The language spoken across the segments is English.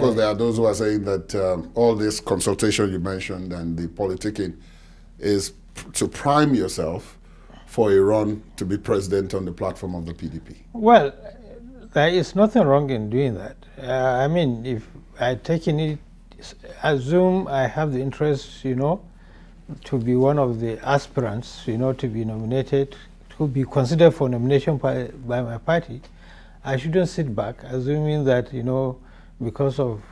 course, there are those who are saying that all this consultation you mentioned and the politicking is to prime yourself for a run to be president on the platform of the PDP. Well, there is nothing wrong in doing that. I mean, if I assume I have the interest, to be one of the aspirants, to be nominated, to be considered for nomination by my party, I shouldn't sit back, assuming that, because of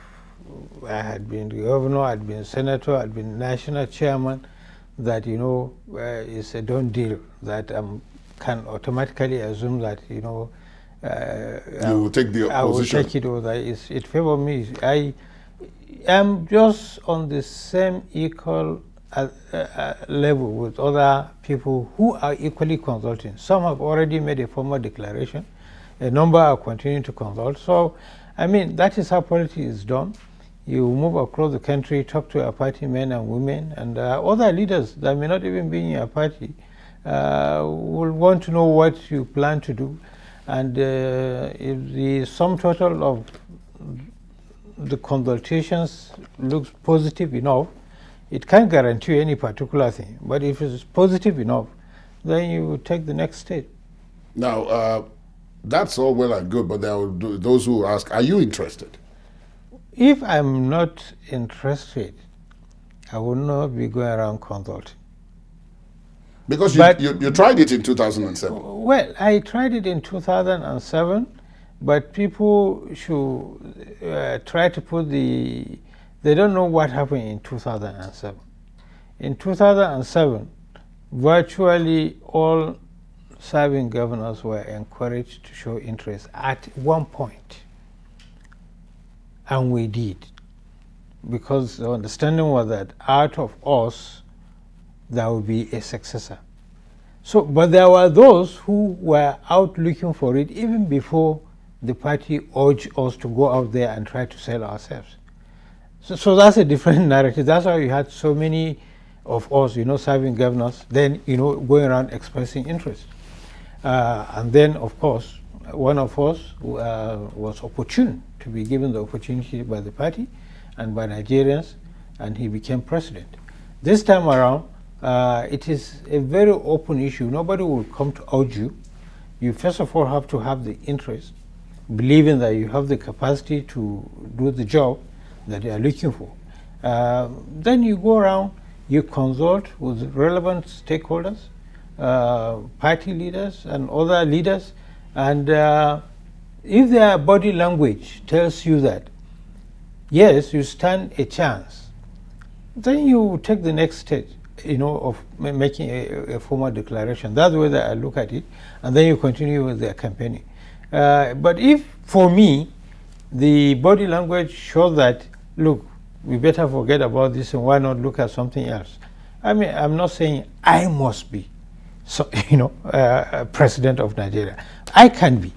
I had been governor, I'd been senator, I'd been national chairman, that, it's a done deal, that I can automatically assume that, you will take the opposition. I will take it over. It favors me. I am just on the same equal level with other people who are equally consulting. Some have already made a formal declaration. A number are continuing to consult. So, I mean, that is how politics is done. You move across the country, talk to your party men and women, and other leaders that may not even be in your party will want to know what you plan to do. And if the sum total of the consultations looks positive enough, it can't guarantee any particular thing. But if it's positive enough, then you take the next step. Now, that's all well and good, but there are those who ask, are you interested? If I'm not interested, I will not be going around consulting. Because you tried it in 2007. Well, I tried it in 2007, but people should try to put they don't know what happened in 2007. In 2007, virtually all serving governors were encouraged to show interest at one point. And we did. Because the understanding was that out of us, there would be a successor. So, but there were those who were out looking for it even before the party urged us to go out there and try to sell ourselves. So that's a different narrative. That's why you had so many of us, serving governors, then, going around expressing interest. And then, of course, one of us was opportune to be given the opportunity by the party and by Nigerians, and he became president. This time around, it is a very open issue. Nobody will come to urge you. You first of all have to have the interest, believing that you have the capacity to do the job that you are looking for. Then you go around, you consult with relevant stakeholders, party leaders and other leaders, and if their body language tells you that, yes, you stand a chance, then you take the next step, of making a formal declaration. That's the way that I look at it, and then you continue with their campaigning. But if, for me, the body language shows that, look, we better forget about this and why not look at something else. I mean, I'm not saying I must be, president of Nigeria. I can be,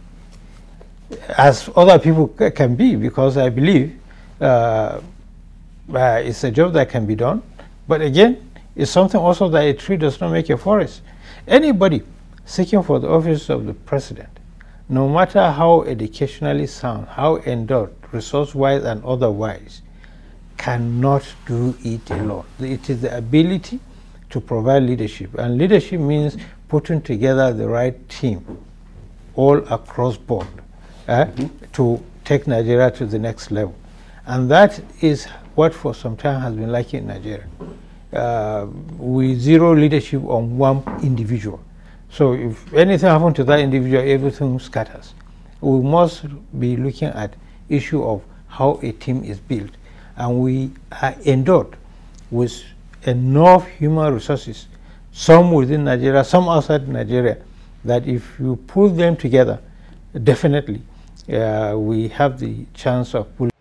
as other people can be, because I believe it's a job that can be done. But again, it's something also that a tree does not make a forest. Anybody seeking for the office of the president, no matter how educationally sound, how endowed, resource-wise and otherwise, cannot do it alone. It is the ability to provide leadership. And leadership means putting together the right team all across board to take Nigeria to the next level. And that is what for some time has been lacking in Nigeria. We zero leadership on one individual. So if anything happens to that individual, everything scatters. We must be looking at issue of how a team is built. And we are endowed with enough human resources, some within Nigeria, some outside Nigeria, that if you pull them together, definitely we have the chance of pulling